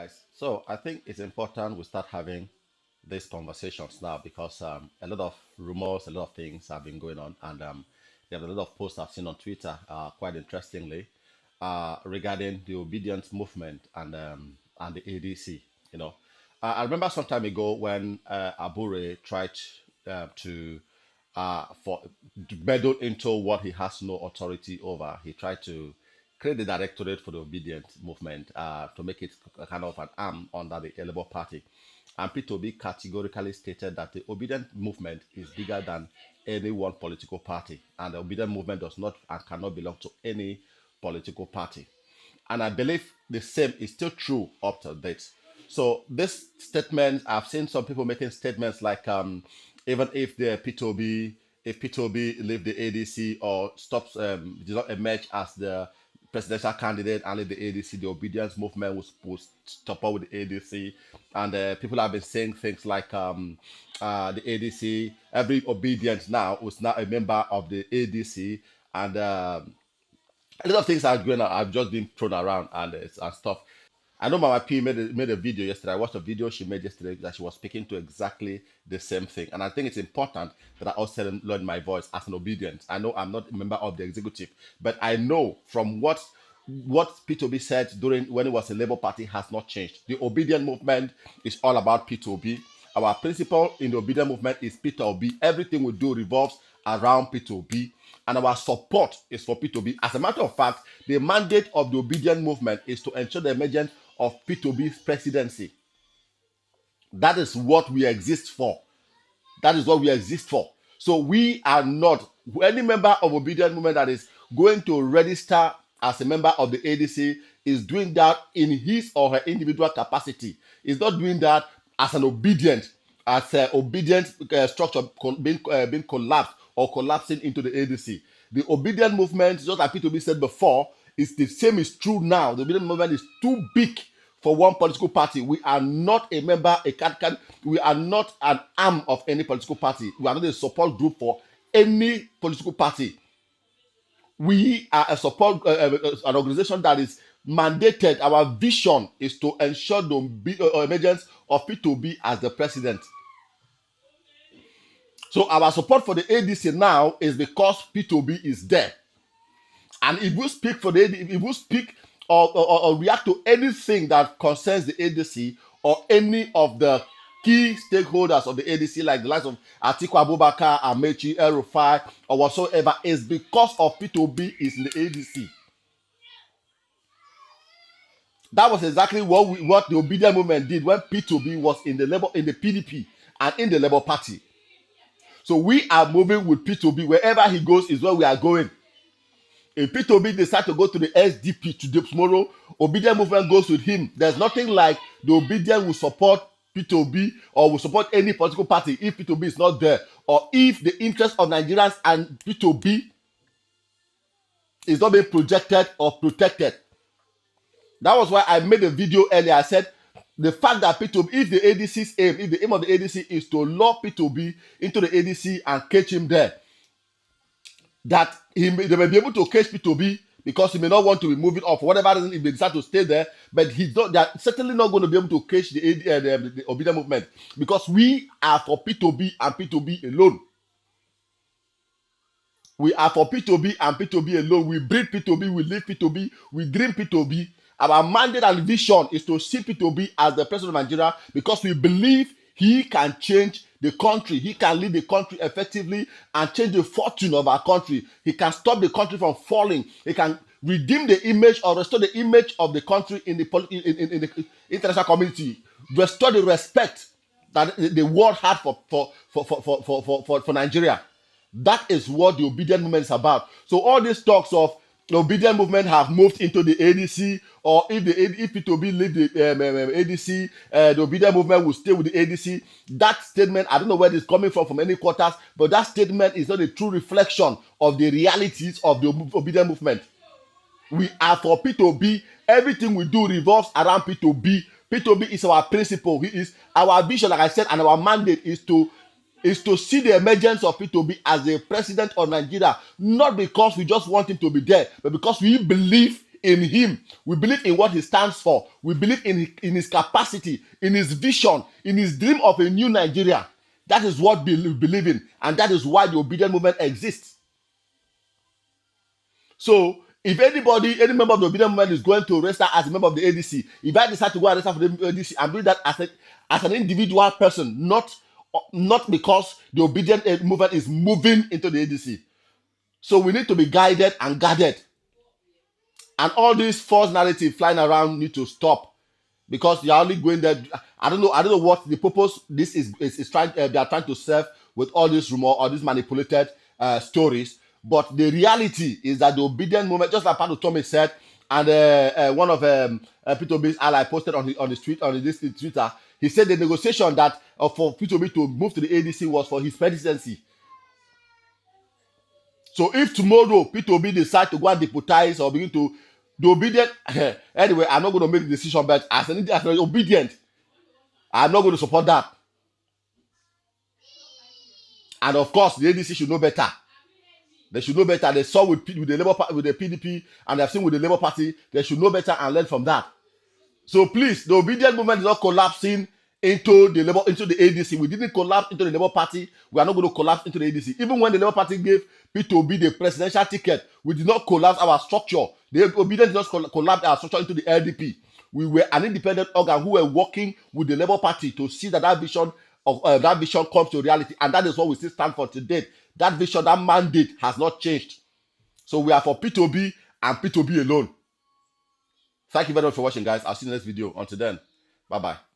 guys. So I think it's important we start having these conversations now because a lot of rumors, a lot of things have been going on, and there are a lot of posts I've seen on Twitter, quite interestingly, regarding the Obedient Movement and the ADC. You know, I remember some time ago when Abure tried to for to meddle into what he has no authority over. He tried to create the directorate for the Obedient Movement to make it a kind of an arm under the Labour Party. And Peter Obi categorically stated that the Obedient Movement is bigger than any one political party, and the Obedient Movement does not and cannot belong to any political party. And I believe the same is still true up to date. So this statement, I've seen some people making statements like, even if the P2B, if P2B leave the ADC or stops, does not emerge as the presidential candidate and leave the ADC, the obedience movement will stop up with the ADC. And people have been saying things like the ADC, every obedient now is now a member of the ADC. And a lot of things are going on. I've just been thrown around and stuff. I know Mama P made a video yesterday. I watched a video she made yesterday that she was speaking to exactly the same thing. And I think it's important that I also learn my voice as an obedient. I know I'm not a member of the executive, but I know from what P2B said during when it was a Labour Party has not changed. The obedient movement is all about P2B. Our principle in the obedient movement is P2B. Everything we do revolves around P2B, and our support is for P2B. As a matter of fact, the mandate of the obedient movement is to ensure the emergence of P2B's presidency. That is what we exist for. That is what we exist for. So we are not, any member of obedient movement that is going to register as a member of the ADC is doing that in his or her individual capacity. Is not doing that as an obedient, as an obedient structure being collapsed or collapsing into the ADC. The obedient movement, just like Peter Obi said before, is the same is true now. The obedient movement is too big for one political party. We are not a member, we are not an arm of any political party. We are not a support group for any political party. We are a support, an organization that is mandated. Our vision is to ensure the emergence of P2B as the president. So our support for the ADC now is because P2B is there. And if we speak for if we speak or react to anything that concerns the ADC or any of the key stakeholders of the ADC, like the likes of Atiku Abubakar, Amechi, El Rufai, or whatsoever, is because of P2B is in the ADC. That was exactly what the obedient movement did when P2B was in the PDP and in the Labour Party. So we are moving with P2B. Wherever he goes is where we are going. If P2B decides to go to the SDP tomorrow, obedient movement goes with him. There's nothing like the obedient will support P2B or will support any political party if P2B is not there, or if the interest of Nigerians and P2B is not being projected or protected. That was why I made a video earlier. I said the fact that P2B, if the aim of the ADC is to lure P2B into the ADC and catch him there, that they may be able to catch P2B because he may not want to be moving off for whatever reason if they decide to stay there, but they are certainly not going to be able to catch the obedient movement because we are for P2B and P2B alone. We are for P2B and P2B alone. We breed P2B, we live P2B, we dream P2B. Our mandate and vision is to see P2B as the president of Nigeria because we believe he can change the country. He can lead the country effectively and change the fortune of our country. He can stop the country from falling. He can redeem the image or restore the image of the country in the international community. Restore the respect that the world had for Nigeria. That is what the obedient movement is about. So all these talks of the obedient movement have moved into the ADC, or if P2B leave the ADC, the obedient movement will stay with the ADC. That statement, I don't know where it's coming from any quarters, but that statement is not a true reflection of the realities of the obedient movement. We are for P2B. Everything we do revolves around P2B. P2B is our principle. He is our vision, like I said, and our mandate is to see the emergence of P2B as the president of Nigeria, not because we just want him to be there, but because we believe in him. We believe in what he stands for. We believe in his capacity, in his vision, in his dream of a new Nigeria. That is what we believe in, and that is why the Obidient Movement exists. So if anybody, any member of the Obidient Movement is going to register as a member of the ADC, if I decide to go and register for the ADC, I'm doing that as an individual person, not because the Obidient Movement is moving into the ADC. So we need to be guided and guarded. And all these false narrative flying around need to stop, because you're only going there. I don't know what the purpose this is trying. They are trying to serve with all this rumor or these manipulated stories. But the reality is that the Obidient Movement, just like Pat Tommy said, and one of Peter Obi's ally posted on this Twitter, he said the negotiation that for Peter Obi to move to the ADC was for his presidency. So if tomorrow Peter Obi decide to go and deputize or begin to the Obidient, anyway, I'm not going to make the decision, but as an Obidient, I'm not going to support that. And of course, the ADC should know better. They should know better. They saw with the with the PDP, and they've seen with the Labour Party. They should know better and learn from that. So please, the Obidient Movement is not collapsing into the ADC. We didn't collapse into the Labour Party. We are not going to collapse into the ADC. Even when the Labour Party gave Peter Obi the presidential ticket, we did not collapse our structure. The Obidient did not collapse our structure into the LDP. We were an independent organ who were working with the Labour Party to see that vision comes to reality, and that is what we still stand for today. That vision, that mandate has not changed. So we are for Peter Obi and Peter Obi alone. Thank you very much for watching, guys. I'll see you in the next video. Until then, bye-bye.